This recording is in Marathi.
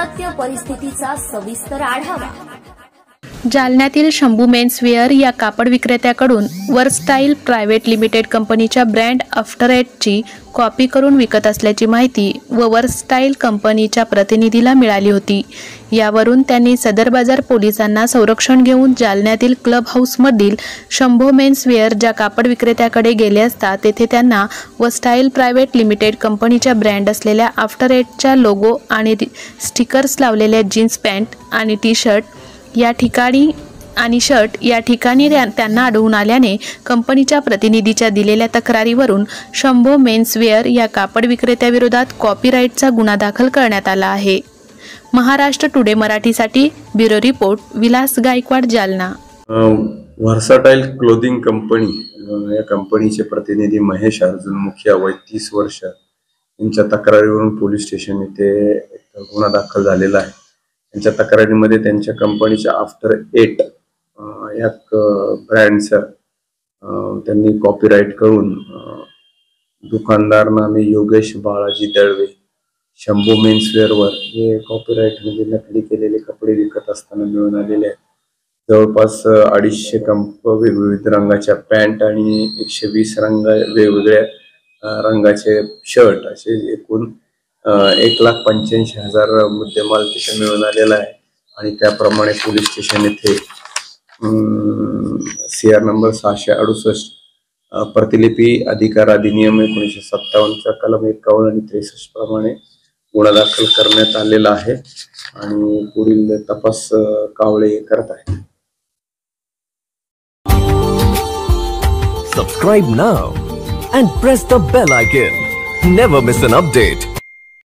सत्य परिस्थितीचा सविस्तर आढावा। जालन्यातील शंभू मेन्सवेअर या कापड विक्रेत्याकडून वर्सस्टाईल प्रायव्हेट लिमिटेड कंपनीच्या ब्रँड आफ्टर एटची कॉपी करून विकत असल्याची माहिती वर्सस्टाईल कंपनीच्या प्रतिनिधीला मिळाली होती। यावरून त्यांनी सदर बाजार पोलिसांना संरक्षण घेऊन जालन्यातील क्लब हाऊसमधील शंभू मेन्सवेअर ज्या कापड विक्रेत्याकडे गेले असता तेथे त्यांना वर्सस्टाईल प्रायव्हेट लिमिटेड कंपनीच्या ब्रँड असलेल्या आफ्टर एटच्या लोगो आणि स्टिकर्स लावलेल्या जीन्स पॅन्ट आणि टी शर्ट या ठिकाणी त्यांना आढळून आल्याने कंपनीच्या प्रतिनिधीच्या दिलेल्या तक्रारीवरून शंभू मेन्सवेअर या कापड विक्रेत्याविरोधात कॉपीराईटचा गुन्हा दाखल करण्यात आला आहे। महाराष्ट्र टुडे मराठीसाठी bureau report Vilas Gaikwad, Jalna. Versatile clothing company या कंपनीचे प्रतिनिधी महेश अर्जुन मुखिया वय 30 वर्ष यांच्या तक्रारीवरून पोलीस स्टेशन येथे गुन्हा दाखल झालेला आहे। त्यांच्या तक्रारीमध्ये त्यांच्या कंपनीच्या आफ्टर एट या ब्रँडचं त्यांनी कॉपीराईट करून दुकानदार नामे योगेश बाळाजी दळवे शंभू मेन्सवेअरवर हे कॉपीराईट मध्ये नकली केलेले कपडे विकत असताना मिळून आलेले आहेत। जवळपास 250 विविध रंगाच्या पॅन्ट आणि 120 वेगवेगळ्या रंगाचे शर्ट असे एकूण 1,85,000 मुद्देमाल तिथे मिळून आलेला आहे। आणि त्याप्रमाणे पोलीस स्टेशन येथे CR नंबर 668 प्रतिलिपी अधिकार अधिनियम 1957 कलम 51 आणि 63 प्रमाणे गुन्हा दाखल करण्यात आलेला आहे आणि पुढील तपास कावळे करत आहेत। Subscribe now and press the bell icon. Never miss an update.